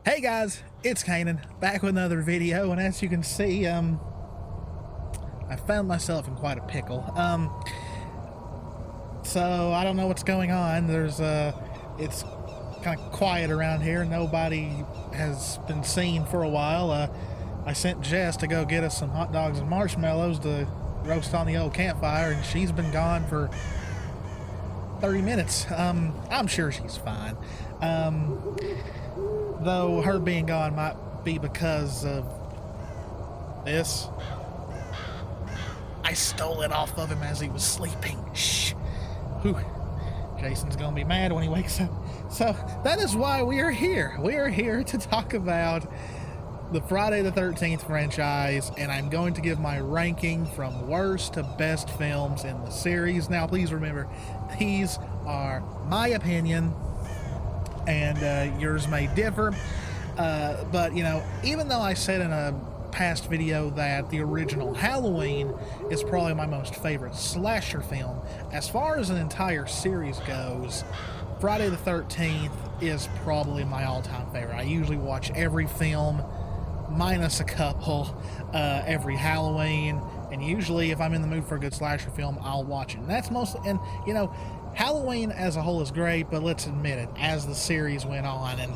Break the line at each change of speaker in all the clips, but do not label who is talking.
Hey guys, it's Cannan, back with another video, and as you can see, I found myself in quite a pickle. So I don't know what's going on. It's kind of quiet around here. Nobody has been seen for a while. I sent Jess to go get us some hot dogs and marshmallows to roast on the old campfire, and she's been gone for 30 minutes. I'm sure she's fine. Though her being gone might be because of this. I stole it off of him as he was sleeping. Shh. Whew. Jason's gonna be mad when he wakes up. So that is why we are here. We are here to talk about the Friday the 13th franchise, and I'm going to give my ranking from worst to best films in the series. Now, please remember, these are my opinion, and yours may differ, but you know, even though I said in a past video that the original Halloween is probably my most favorite slasher film, as far as an entire series goes, Friday the 13th is probably my all-time favorite. I usually watch every film minus a couple every Halloween, and usually if I'm in the mood for a good slasher film, I'll watch it. And that's mostly, and you know, Halloween as a whole is great, but let's admit it, as the series went on and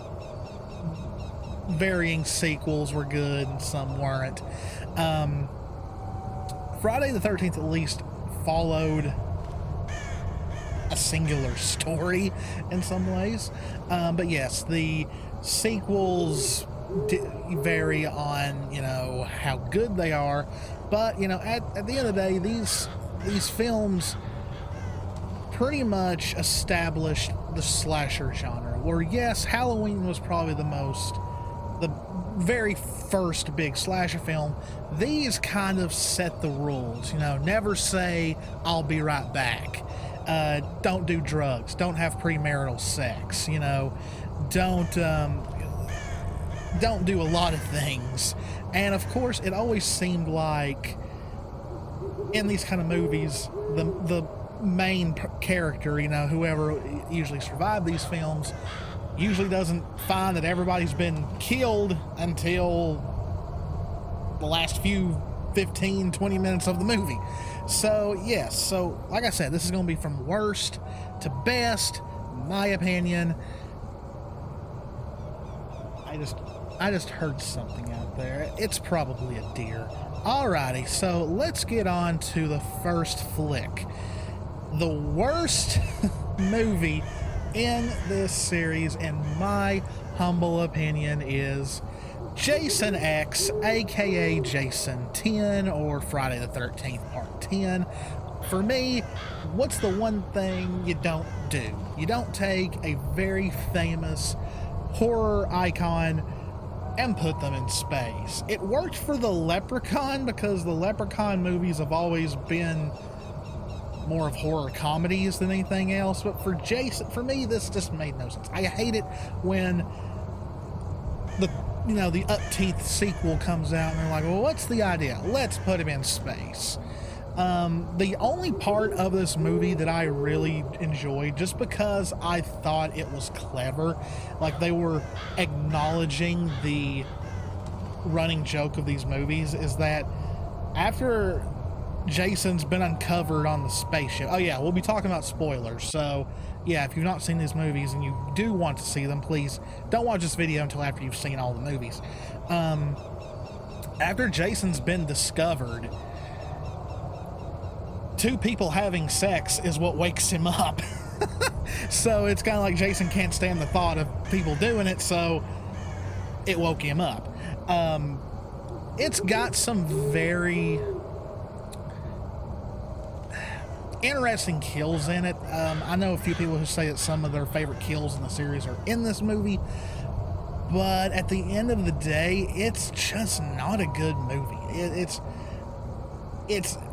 varying sequels were good and some weren't, Friday the 13th at least followed a singular story in some ways. But yes, the sequels vary on, you know, how good they are, but you know, at the end of the day, these films pretty much established the slasher genre, where yes, Halloween was probably the very first big slasher film. These kind of set the rules, you know, never say I'll be right back, don't do drugs, don't have premarital sex, you know, don't do a lot of things. And of course, it always seemed like in these kind of movies, the main character, you know, whoever usually survived these films, usually doesn't find that everybody's been killed until the last few 15-20 minutes of the movie. So yes, so like I said, this is going to be from worst to best, my opinion. I just heard something out there. It's probably a deer. Alrighty, so let's get on to the first flick. The worst movie in this series, in my humble opinion, is Jason X, aka Jason 10, or Friday the 13th Part 10. For me, what's the one thing you don't do? You don't take a very famous horror icon and put them in space. It worked for the Leprechaun because the Leprechaun movies have always been more of horror comedies than anything else, but for Jason, for me, this just made no sense. I hate it when the upteeth sequel comes out and they're like, well, what's the idea? Let's put him in space. The only part of this movie that I really enjoyed, just because I thought it was clever, like they were acknowledging the running joke of these movies, is that after Jason's been uncovered on the spaceship. Oh yeah, we'll be talking about spoilers, so yeah, if you've not seen these movies and you do want to see them, please don't watch this video until after you've seen all the movies. After Jason's been discovered, two people having sex is what wakes him up. So it's kind of like Jason can't stand the thought of people doing it, so it woke him up. It's got some very interesting kills in it. I know a few people who say that some of their favorite kills in the series are in this movie, but at the end of the day, it's just not a good movie.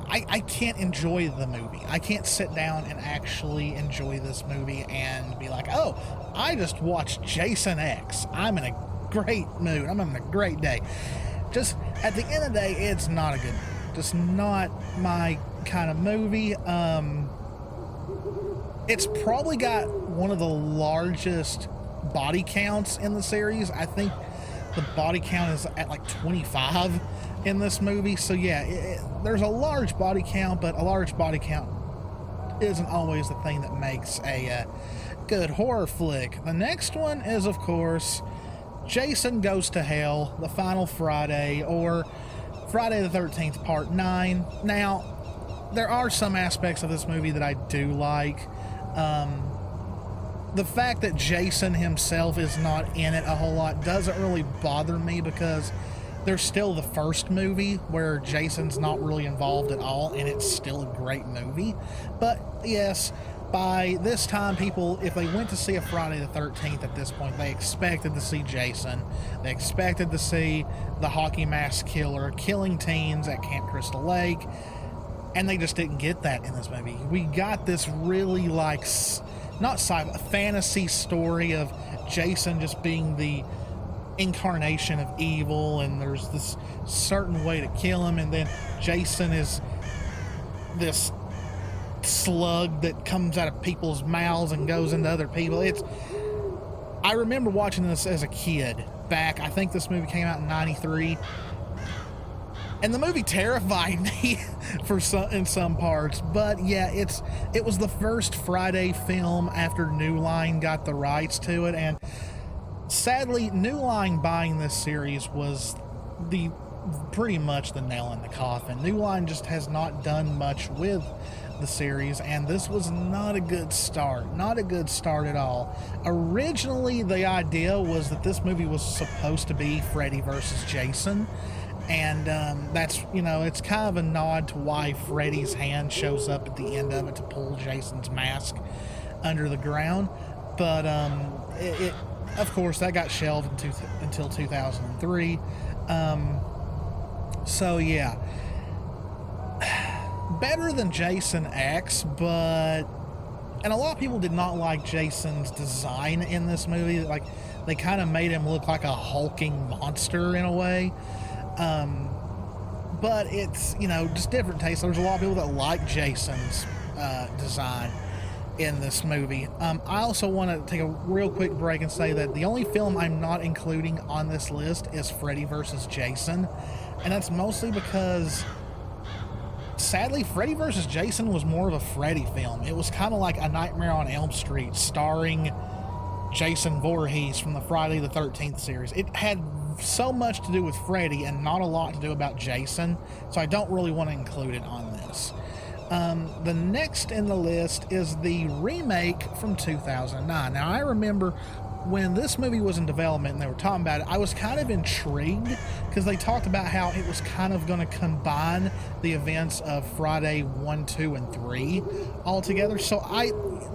I can't enjoy the movie. I can't sit down and actually enjoy this movie and be like, oh, I just watched Jason X. I'm in a great mood. I'm having a great day. Just at the end of the day, it's not a good movie. Just not my kind of movie. It's probably got one of the largest body counts in the series. I think the body count is at like 25 in this movie. So yeah, there's a large body count, but a large body count isn't always the thing that makes a good horror flick. The next one is, of course, Jason Goes to Hell, The Final Friday, or Friday the 13th Part 9. Now, there are some aspects of this movie that I do like. The fact that Jason himself is not in it a whole lot doesn't really bother me, because there's still the first movie where Jason's not really involved at all, and it's still a great movie. But yes, by this time, people, if they went to see a Friday the 13th at this point, they expected to see Jason. They expected to see the hockey mask killer killing teens at Camp Crystal Lake, and they just didn't get that in this movie. We got this really, like, not sci-fi, fantasy story of Jason just being the incarnation of evil, and there's this certain way to kill him, and then Jason is this slug that comes out of people's mouths and goes into other people. I remember watching this as a kid back, I think this movie came out in 93, and the movie terrified me in some parts. But yeah, it was the first Friday film after New Line got the rights to it, and sadly, New Line buying this series was pretty much the nail in the coffin. New Line just has not done much with the series, and this was not a good start. Not a good start at all. Originally, the idea was that this movie was supposed to be Freddy versus Jason, and that's, it's kind of a nod to why Freddy's hand shows up at the end of it to pull Jason's mask under the ground. But of course, that got shelved until 2003. So yeah, better than Jason X, and a lot of people did not like Jason's design in this movie. Like, they kind of made him look like a hulking monster in a way. But it's, just different tastes. There's a lot of people that like Jason's design in this movie. I also want to take a real quick break and say that the only film I'm not including on this list is Freddy vs. Jason, and that's mostly because, sadly, Freddy vs. Jason was more of a Freddy film. It was kind of like A Nightmare on Elm Street starring Jason Voorhees from the Friday the 13th series. It had so much to do with Freddy and not a lot to do about Jason, so I don't really want to include it on this. The next in the list is the remake from 2009. Now, I remember when this movie was in development and they were talking about it, I was kind of intrigued because they talked about how it was kind of going to combine the events of Friday 1, 2, and 3 all together. So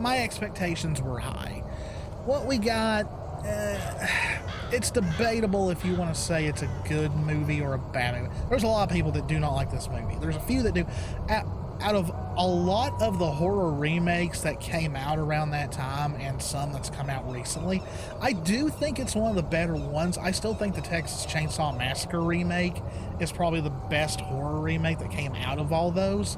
my expectations were high. What we got, it's debatable if you want to say it's a good movie or a bad movie. There's a lot of people that do not like this movie. There's a few that do. Out of a lot of the horror remakes that came out around that time, and some that's come out recently, I do think it's one of the better ones. I still think the Texas Chainsaw Massacre remake is probably the best horror remake that came out of all those.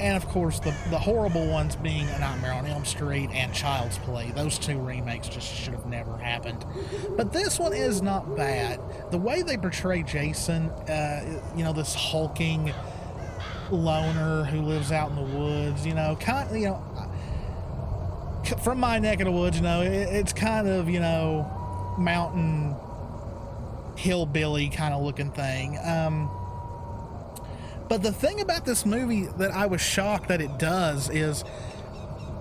And of course, the horrible ones being A Nightmare on Elm Street and Child's Play. Those two remakes just should have never happened. But this one is not bad. The way they portray Jason, this hulking loner who lives out in the woods, from my neck of the woods, it's kind of, mountain hillbilly kind of looking thing. But the thing about this movie that I was shocked that it does is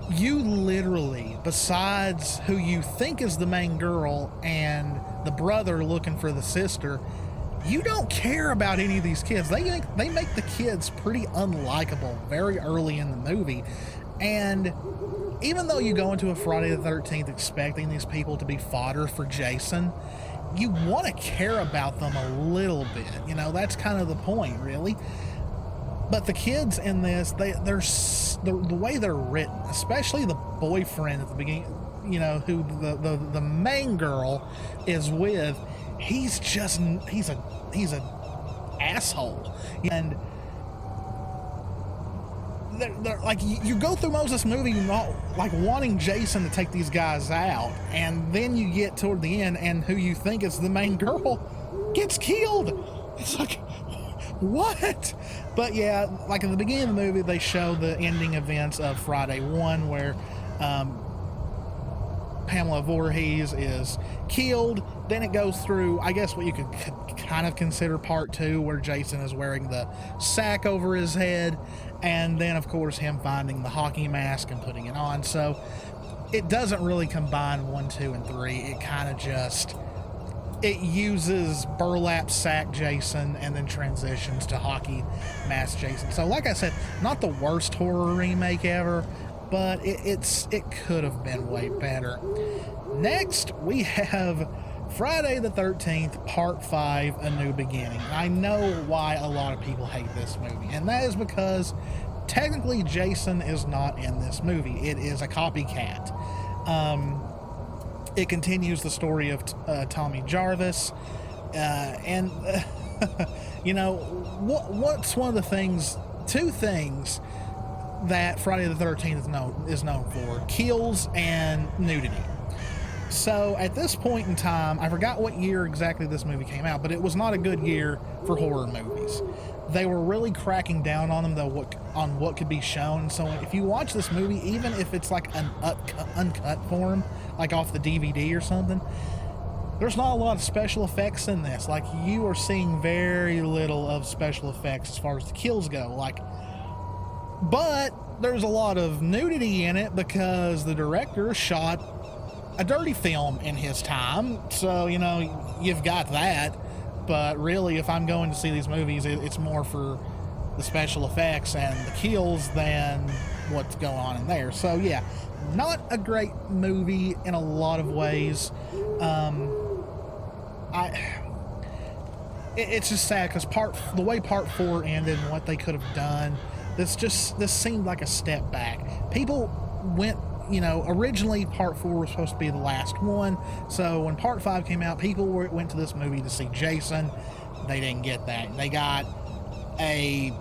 you literally, besides who you think is the main girl and the brother looking for the sister, you don't care about any of these kids. They make the kids pretty unlikable very early in the movie. And even though you go into a Friday the 13th expecting these people to be fodder for Jason, you want to care about them a little bit. That's kind of the point, really. But the kids in this, the way they're written, especially the boyfriend at the beginning, who the main girl is with, he's an asshole. And they're like, you go through most of this movie not like wanting Jason to take these guys out, and then you get toward the end, and who you think is the main girl gets killed. It's like, what? But yeah, like in the beginning of the movie, they show the ending events of Friday 1, where Pamela Voorhees is killed. Then it goes through, I guess, what you could kind of consider part 2, where Jason is wearing the sack over his head, and then of course him finding the hockey mask and putting it on. So it doesn't really combine 1, 2, and 3. It kind of just, it uses burlap sack Jason and then transitions to hockey mask Jason. So like I said, not the worst horror remake ever, but it could have been way better. Next, we have Friday the 13th, Part 5, A New Beginning. I know why a lot of people hate this movie, and that is because technically Jason is not in this movie. It is a copycat. It continues the story of Tommy Jarvis, and you know, what's one of the things, two things that Friday the 13th is known for: kills and nudity. So at this point in time, I forgot what year exactly this movie came out, but it was not a good year for horror movies. They were really cracking down on them, though, on what could be shown. So if you watch this movie, even if it's like an uncut form, like off the DVD or something, there's not a lot of special effects in this. Like, you are seeing very little of special effects as far as the kills go. But there's a lot of nudity in it because the director shot a dirty film in his time, so you know, you've got that. But really, if I'm going to see these movies, it's more for the special effects and the kills than what's going on in there. So yeah, not a great movie in a lot of ways. It's just sad because the way part 4 ended and what they could have done, this seemed like a step back. People went, you know, originally part 4 was supposed to be the last one, so when part 5 came out, people went to this movie to see Jason. They didn't get that. They got a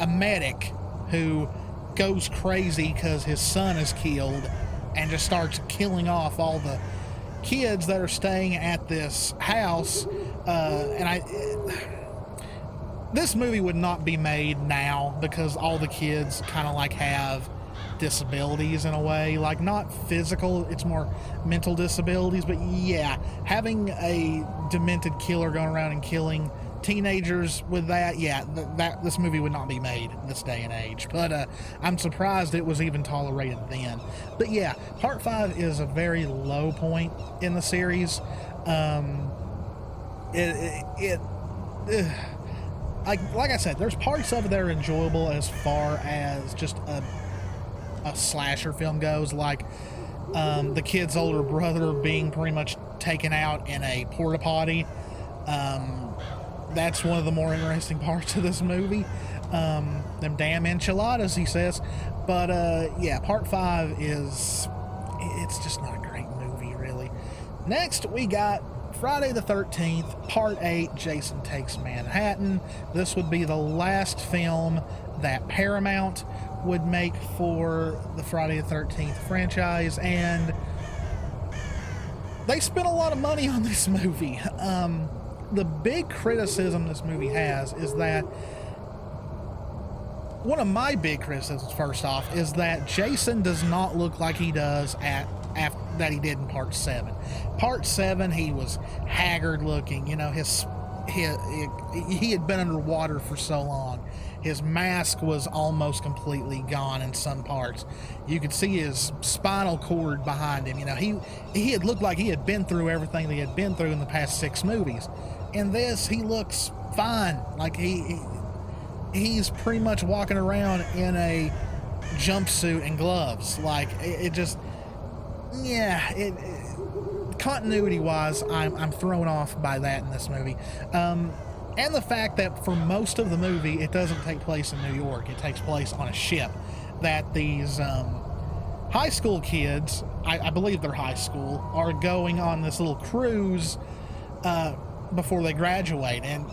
medic who goes crazy because his son is killed and just starts killing off all the kids that are staying at this house. This movie would not be made now because all the kids kind of like have disabilities in a way, like not physical, it's more mental disabilities. But yeah, having a demented killer going around and killing teenagers with that, yeah, this movie would not be made in this day and age. But I'm surprised it was even tolerated then. But yeah, part 5 is a very low point in the series. Like I said, there's parts of it that are enjoyable as far as just a slasher film goes, like the kid's older brother being pretty much taken out in a porta potty. That's one of the more interesting parts of this movie. Them damn enchiladas, he says. But yeah, part 5 it's just not a great movie, really. Next, we got Friday the 13th, Part 8, Jason Takes Manhattan. This would be the last film that Paramount would make for the Friday the 13th franchise, and they spent a lot of money on this movie. The big criticism this movie has is that, one of my big criticisms, first off, is that Jason does not look like he does that he did in Part 7. Part 7, he was haggard looking. You know, he had been underwater for so long. His mask was almost completely gone in some parts. You could see his spinal cord behind him. You know, he had looked like he had been through everything that he had been through in the past 6 movies. In this, he looks fine. Like he's pretty much walking around in a jumpsuit and gloves. Like it just, yeah. Continuity wise, I'm thrown off by that in this movie. And the fact that for most of the movie, it doesn't take place in New York. It takes place on a ship that these high school kids, I believe they're high school, are going on this little cruise before they graduate. And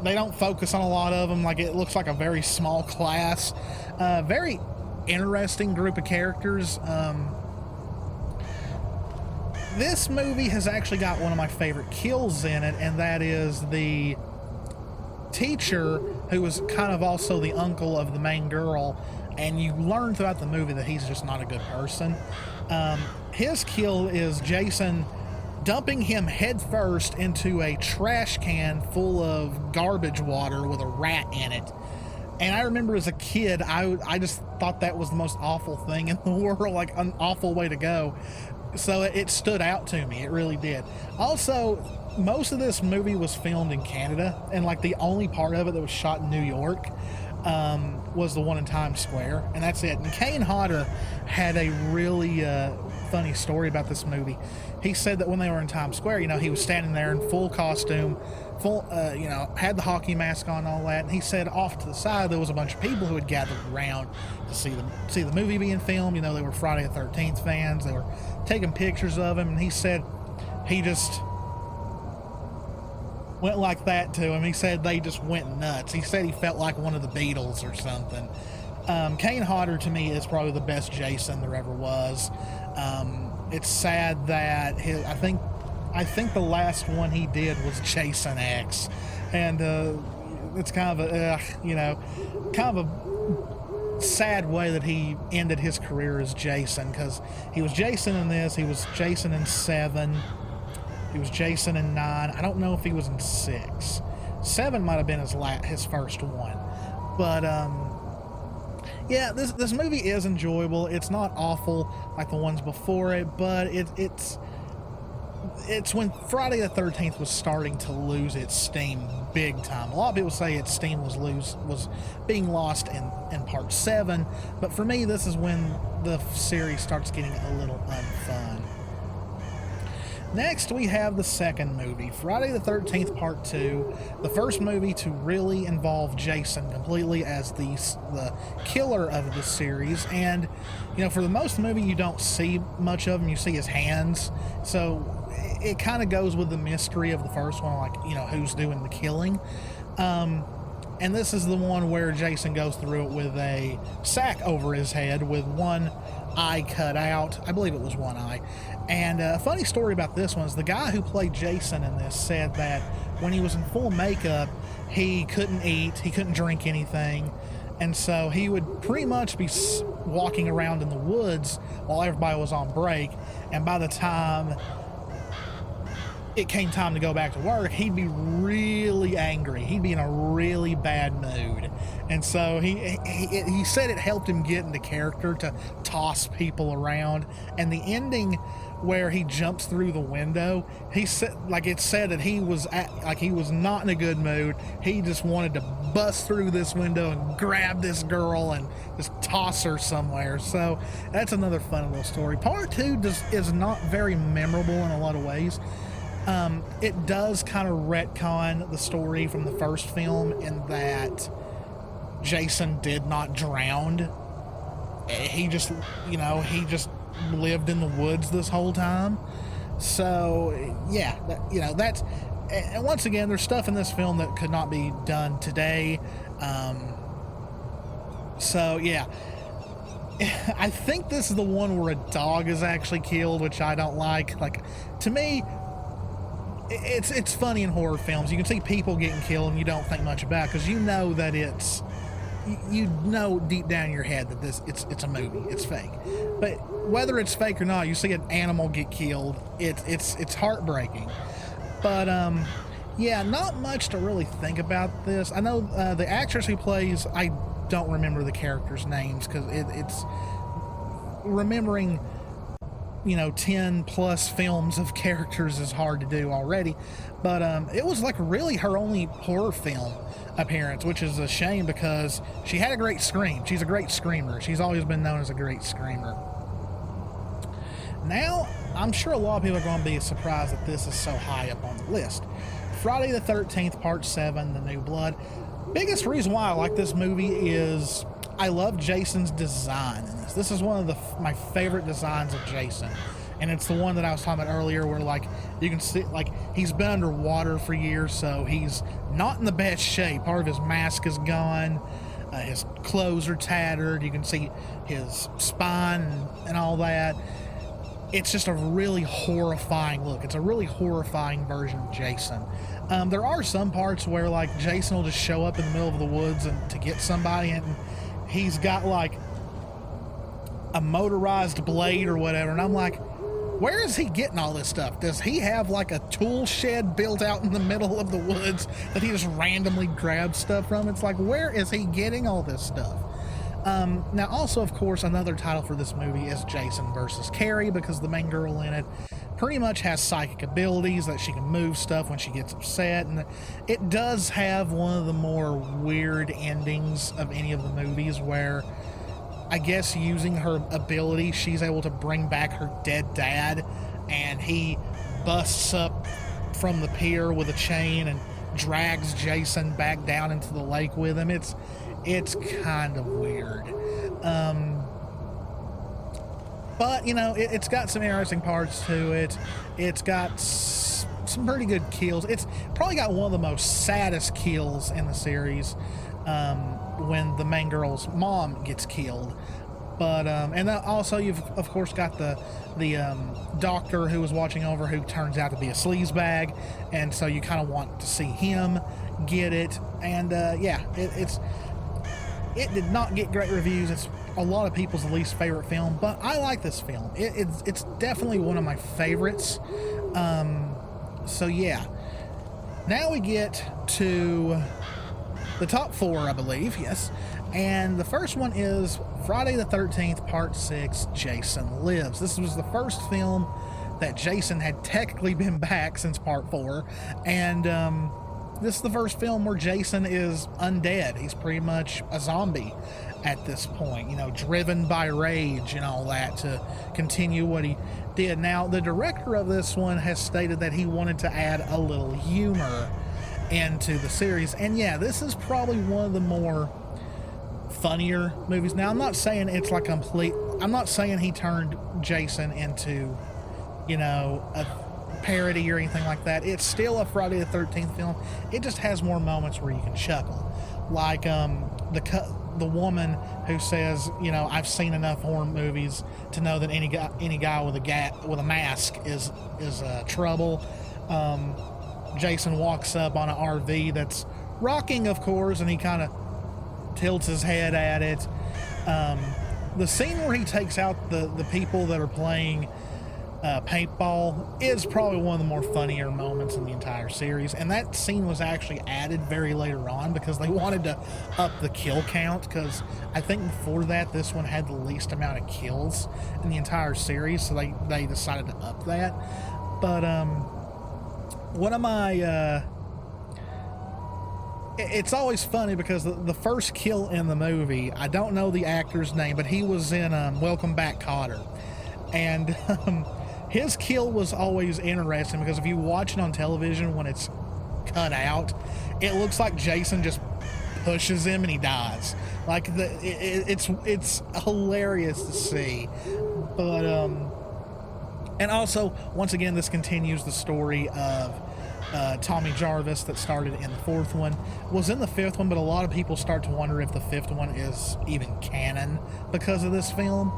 they don't focus on a lot of them. Like, it looks like a very small class. Very interesting group of characters. This movie has actually got one of my favorite kills in it, and that is the teacher who was kind of also the uncle of the main girl, and you learn throughout the movie that he's just not a good person. His kill is Jason dumping him headfirst into a trash can full of garbage water with a rat in it. And I remember as a kid, I just thought that was the most awful thing in the world, like an awful way to go. So it stood out to me. It really did. Also, most of this movie was filmed in Canada, and like the only part of it that was shot in New York was the one in Times Square, and that's it. And Kane Hodder had a really funny story about this movie. He said that when they were in Times Square, you know, he was standing there in full costume, you know, had the hockey mask on and all that, and he said off to the side there was a bunch of people who had gathered around to see the movie being filmed. You know, they were Friday the 13th fans. They were taking pictures of him, and he said he just went like that to him. He said they just went nuts. He said he felt like one of the Beatles or something. Kane Hodder, to me, is probably the best Jason there ever was. It's sad that I think the last one he did was Jason X, and it's kind of a you know, kind of a sad way that he ended his career as Jason, because he was Jason in this, he was Jason in 7, he was Jason in 9. I don't know if he was in 6. 7 might have been his first one, but yeah, this movie is enjoyable. It's not awful like the ones before it, but it's when Friday the 13th was starting to lose its steam big time. A lot of people say its steam was being lost in part 7, but for me, this is when the series starts getting a little unfun. Next, we have the second movie, Friday the 13th Part 2, the first movie to really involve Jason completely as the killer of the series. And, you know, for the most of the movie, you don't see much of him. You see his hands. So it kind of goes with the mystery of the first one, like, you know, who's doing the killing. And this is the one where Jason goes through it with a sack over his head with one eye cut out. I believe it was one eye. And a funny story about this one is the guy who played Jason in this said that when he was in full makeup, he couldn't eat, he couldn't drink anything, and so he would pretty much be walking around in the woods while everybody was on break, and by the time it came time to go back to work, he'd be really angry. He'd be in a really bad mood. And so he said it helped him get into character to toss people around. And the ending where he jumps through the window, he said, like, it said that he was not in a good mood. He just wanted to bust through this window and grab this girl and just toss her somewhere. So that's another fun little story. Part 2 is not very memorable in a lot of ways. It does kind of retcon the story from the first film in that Jason did not drown. He just lived in the woods this whole time. So yeah, that's, and once again, there's stuff in this film that could not be done today. So yeah, I think this is the one where a dog is actually killed, which I don't like. Like, to me, it's funny in horror films. You can see people getting killed and you don't think much about it because you know that you know deep down in your head that it's a movie, it's fake. But whether it's fake or not, you see an animal get killed, it's heartbreaking. But yeah, not much to really think about this. I know the actress who plays, I don't remember the characters' names because it's remembering 10 plus films of characters is hard to do already. But it was like really her only horror film appearance, which is a shame because she had a great scream. She's a great screamer. She's always been known as a great screamer. Now, I'm sure a lot of people are going to be surprised that this is so high up on the list. Friday the 13th, Part 7, The New Blood. Biggest reason why I like this movie is I love Jason's design in this. This is one of my favorite designs of Jason. and it's the one that I was talking about earlier, where like you can see like he's been underwater for years, so he's not in the best shape. Part of his mask is gone, his clothes are tattered, you can see his spine and all that. It's just a really horrifying look. It's a really horrifying version of Jason. There are some parts where like Jason will just show up in the middle of the woods and to get somebody, and he's got like a motorized blade or whatever, and I'm like, where is he getting all this stuff? Does he have like a tool shed built out in the middle of the woods that he just randomly grabs stuff from? It's like, where is he getting all this stuff? Now also, of course, another title for this movie is Jason versus Carrie, because the main girl in it pretty much has psychic abilities that she can move stuff when she gets upset, and it does have one of the more weird endings of any of the movies, where I guess using her ability, she's able to bring back her dead dad, and he busts up from the pier with a chain and drags Jason back down into the lake with him. It's kind of weird. But, you know, it's got some interesting parts to it. It's got some pretty good kills. It's probably got one of the most saddest kills in the series, when the main girl's mom gets killed. But and also you've of course got the doctor who was watching over, who turns out to be a sleazebag, and so you kind of want to see him get it. And yeah, it did not get great reviews. It's a lot of people's least favorite film, but I like this film. It's definitely one of my favorites. So yeah, now we get to the top 4, I believe, yes. And the first one is Friday the 13th, Part 6, Jason Lives. This was the first film that Jason had technically been back since Part 4. And this is the first film where Jason is undead. He's pretty much a zombie at this point, you know, driven by rage and all that to continue what he did. Now, the director of this one has stated that he wanted to add a little humor into the series, and yeah, this is probably one of the more funnier movies. Now, I'm not saying it's like I'm not saying he turned Jason into, you know, a parody or anything like that. It's still a Friday the 13th film. It just has more moments where you can chuckle, like the woman who says, you know, I've seen enough horror movies to know that any guy with a mask is trouble. Jason walks up on an RV that's rocking, of course, and he kind of tilts his head at it. The scene where he takes out the people that are playing paintball is probably one of the more funnier moments in the entire series, and that scene was actually added very later on because they wanted to up the kill count, because I think before that this one had the least amount of kills in the entire series, so they decided to up that. But one of my it's always funny because the first kill in the movie, I don't know the actor's name, but he was in Welcome Back, Kotter, and his kill was always interesting because if you watch it on television when it's cut out, it looks like Jason just pushes him and he dies. Like it's hilarious to see. But and also, once again, this continues the story of Tommy Jarvis that started in the 4th one, was in the 5th one, but a lot of people start to wonder if the 5th one is even canon because of this film.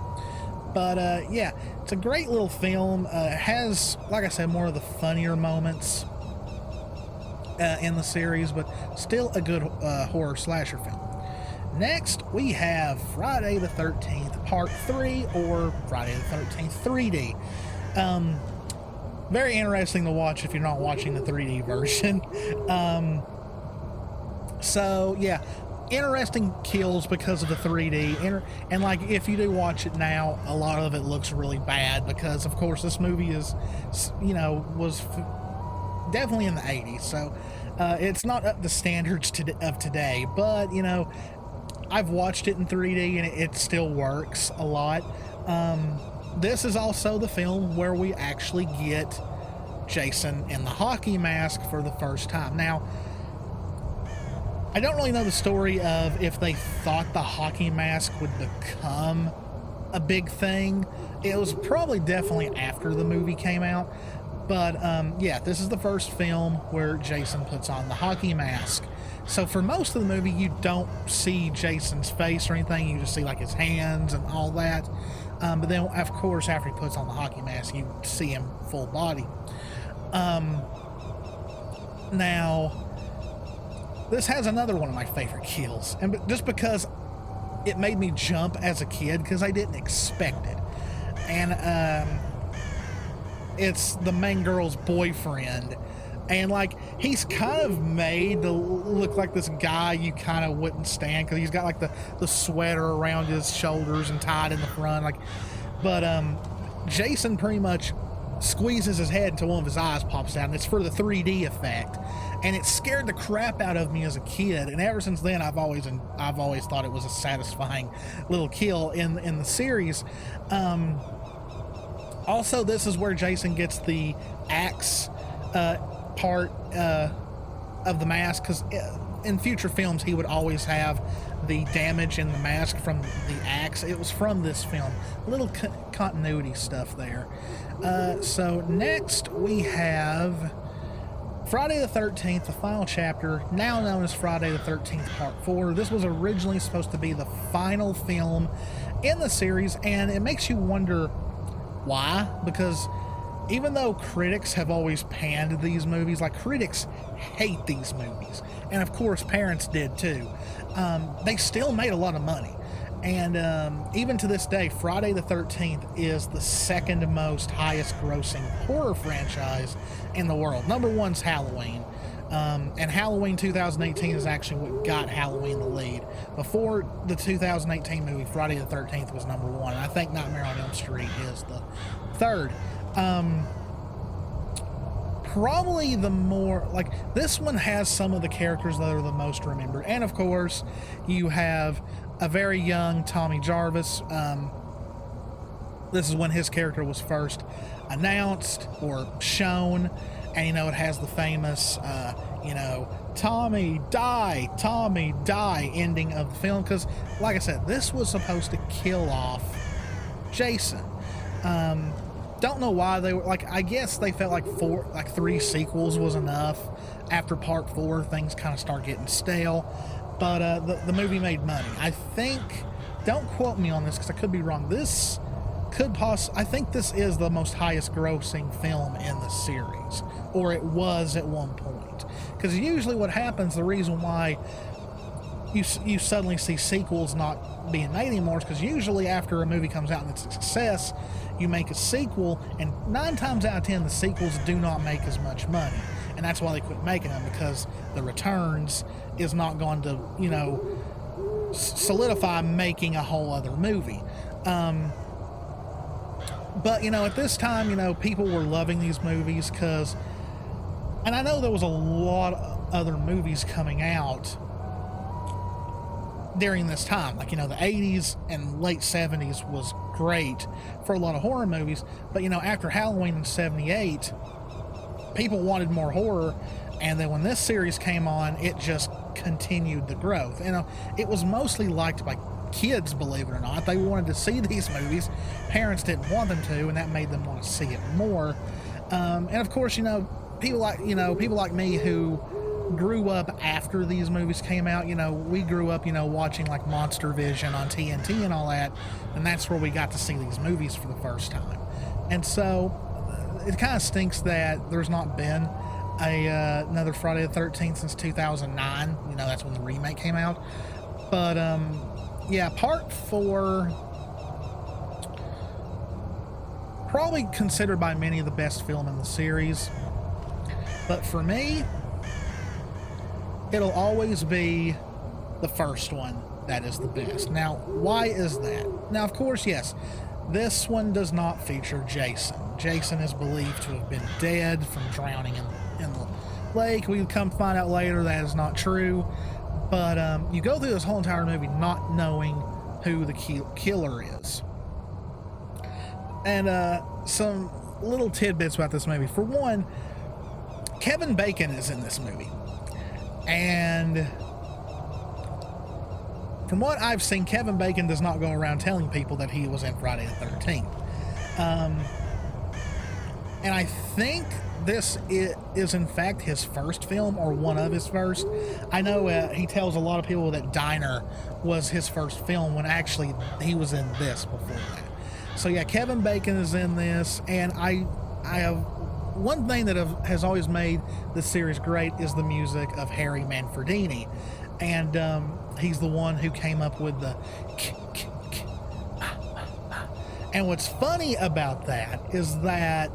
But yeah, it's a great little film. It has, like I said, more of the funnier moments in the series, but still a good horror slasher film. Next, we have Friday the 13th, Part 3, or Friday the 13th 3D. Very interesting to watch if you're not watching the 3D version. So, yeah, interesting kills because of the 3D. And, like, if you do watch it now, a lot of it looks really bad because, of course, this movie is, you know, was definitely in the 80s. So, it's not up to standards of today. But, you know, I've watched it in 3D and it still works a lot. This is also the film where we actually get Jason in the hockey mask for the first time. Now, I don't really know the story of if they thought the hockey mask would become a big thing. It was probably definitely after the movie came out. But yeah, this is the first film where Jason puts on the hockey mask. So for most of the movie, you don't see Jason's face or anything. You just see like his hands and all that. But then, of course, after he puts on the hockey mask, you see him full body. Now, this has another one of my favorite kills, and just because it made me jump as a kid because I didn't expect it. And it's the main girl's boyfriend, and like he's kind of made to look like this guy you kind of wouldn't stand because he's got like the sweater around his shoulders and tied in the front, like. But Jason pretty much squeezes his head until one of his eyes pops out, and it's for the 3D effect. And it scared the crap out of me as a kid, and ever since then I've always thought it was a satisfying little kill in the series. Also, this is where Jason gets the axe part of the mask, because in future films he would always have the damage in the mask from the axe. It was from this film. Little continuity stuff there. So next we have Friday the 13th, the final chapter, now known as Friday the 13th Part 4. This was originally supposed to be the final film in the series, and it makes you wonder why, because even though critics have always panned these movies, like critics hate these movies, and of course parents did too, they still made a lot of money. And even to this day, Friday the 13th is the second most highest grossing horror franchise in the world. Number one's Halloween. And Halloween 2018 is actually what got Halloween the lead. Before the 2018 movie, Friday the 13th was number one. And I think Nightmare on Elm Street is the third. Probably the more, like, this one has some of the characters that are the most remembered. And of course, you have a very young Tommy Jarvis. This is when his character was first announced or shown. And, you know, it has the famous, you know, Tommy die ending of the film. Because, like I said, this was supposed to kill off Jason. Don't know why they were, like, I guess they felt like 3 sequels was enough. After part 4, things kind of start getting stale. But the movie made money. I think, don't quote me on this because I could be wrong. I think this is the most highest grossing film in the series, or it was at one point. Because usually what happens, the reason why you suddenly see sequels not being made anymore is because usually after a movie comes out and it's a success, you make a sequel, and 9 times out of 10 the sequels do not make as much money. And that's why they quit making them, because the returns is not going to, you know, solidify making a whole other movie. But, you know, at this time, you know, people were loving these movies because, and I know there was a lot of other movies coming out during this time. Like, you know, the 80s and late 70s was great for a lot of horror movies. But, you know, after Halloween in 78, people wanted more horror. And then when this series came on, it just continued the growth. You know, it was mostly liked by kids, believe it or not. They wanted to see these movies. Parents didn't want them to, and that made them want to see it more. And of course, you know, people like me who grew up after these movies came out. You know, we grew up, you know, watching like Monster Vision on TNT and all that, and that's where we got to see these movies for the first time. And so it kind of stinks that there's not been another Friday the 13th since 2009. You know, that's when the remake came out. But yeah, part 4, probably considered by many the best film in the series. But for me, it'll always be the first one that is the best. Now, why is that? Now, of course, yes, this one does not feature Jason. Jason is believed to have been dead from drowning in the lake. We come to find out later that is not true. But you go through this whole entire movie not knowing who the killer is. And some little tidbits about this movie. For one, Kevin Bacon is in this movie. And from what I've seen, Kevin Bacon does not go around telling people that he was in Friday the 13th. And I think this is in fact his first film, or one of his first. I know he tells a lot of people that Diner was his first film, when actually he was in this before that. So yeah, Kevin Bacon is in this, and I have one thing that has always made this series great is the music of Harry Manfredini, and he's the one who came up with the and what's funny about that is that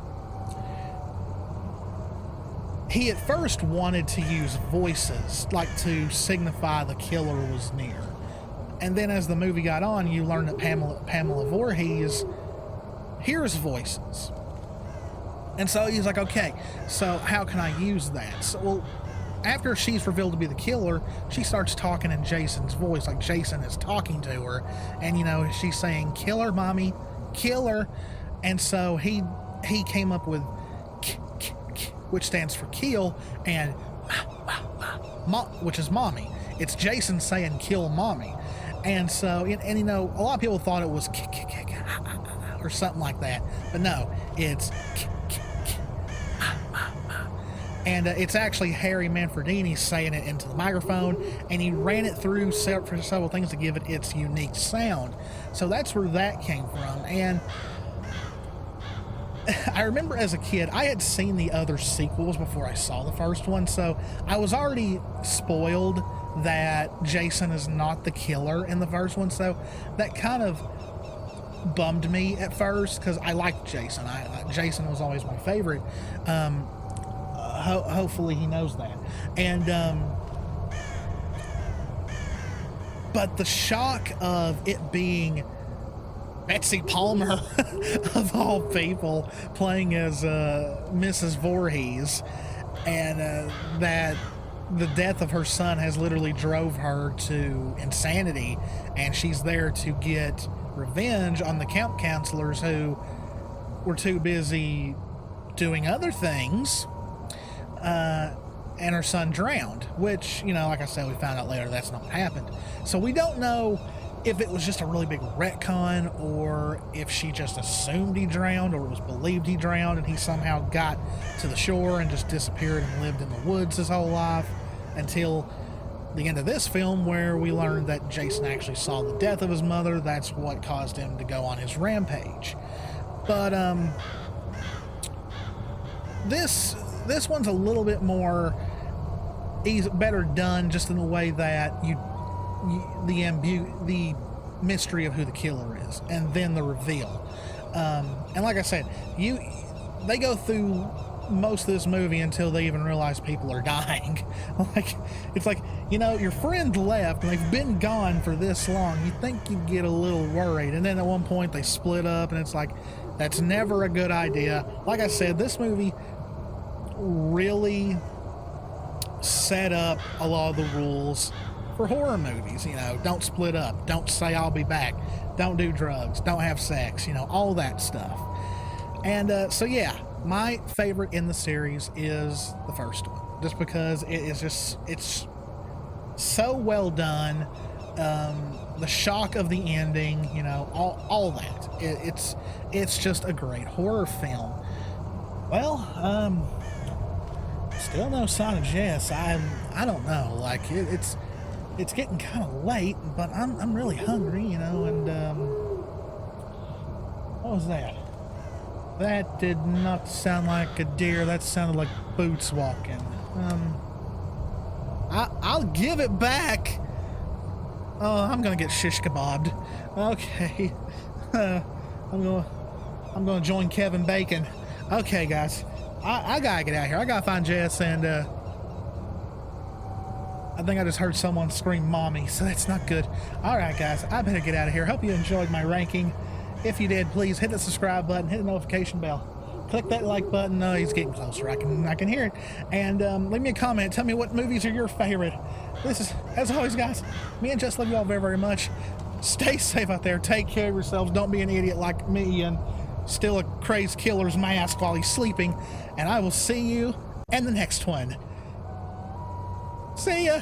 he at first wanted to use voices, like to signify the killer was near. And then as the movie got on, you learn that Pamela Voorhees hears voices. And so he's like, okay, so how can I use that? So, well, after she's revealed to be the killer, she starts talking in Jason's voice, like Jason is talking to her. And, you know, she's saying, "Killer, mommy, killer." And so he came up with which stands for kill, and which is mommy. It's Jason saying kill mommy. And so, and you know, a lot of people thought it was or something like that, but no, it's and it's actually Harry Manfredini saying it into the microphone, and he ran it through for several things to give it its unique sound. So that's where that came from. And I remember as a kid, I had seen the other sequels before I saw the first one, so I was already spoiled that Jason is not the killer in the first one, so that kind of bummed me at first, because I liked Jason. Jason was always my favorite. Hopefully he knows that. And but the shock of it being Betsy Palmer, of all people, playing as Mrs. Voorhees, and that the death of her son has literally drove her to insanity, and she's there to get revenge on the camp counselors who were too busy doing other things, and her son drowned, which, you know, like I said, we found out later that's not what happened. So we don't know if it was just a really big retcon, or if she just assumed he drowned, or it was believed he drowned and he somehow got to the shore and just disappeared and lived in the woods his whole life, until the end of this film, where we learned that Jason actually saw the death of his mother. That's what caused him to go on his rampage. But this one's a little bit more better done, just in the way that the mystery of who the killer is, and then the reveal. And like I said, they go through most of this movie until they even realize people are dying. It's like, you know, your friend left and they've been gone for this long. You think you'd get a little worried, and then at one point they split up, and it's like, that's never a good idea. Like I said, this movie really set up a lot of the rules for horror movies. You know, don't split up, don't say I'll be back, don't do drugs, don't have sex, you know, all that stuff. And so yeah, my favorite in the series is the first one, just because it's so well done. The shock of the ending, you know, all that. It's just a great horror film. Well, still no sign of Jess. I don't know. Like it's getting kind of late, but I'm really hungry, you know. And what was that? That did not sound like a deer. That sounded like boots walking. I'll give it back. Oh, I'm gonna get shish kebabbed. Okay. I'm gonna join Kevin Bacon. Okay, guys. I gotta get out of here. I gotta find Jess, and I think I just heard someone scream "mommy," so that's not good. Alright, guys, I better get out of here. Hope you enjoyed my ranking. If you did, please hit the subscribe button, hit the notification bell, click that like button. No, he's getting closer. I can hear it. And leave me a comment. Tell me what movies are your favorite. This is, as always, guys, me and Jess love you all very, very much. Stay safe out there. Take care of yourselves. Don't be an idiot like me and steal a crazed killer's mask while he's sleeping. And I will see you in the next one. See ya.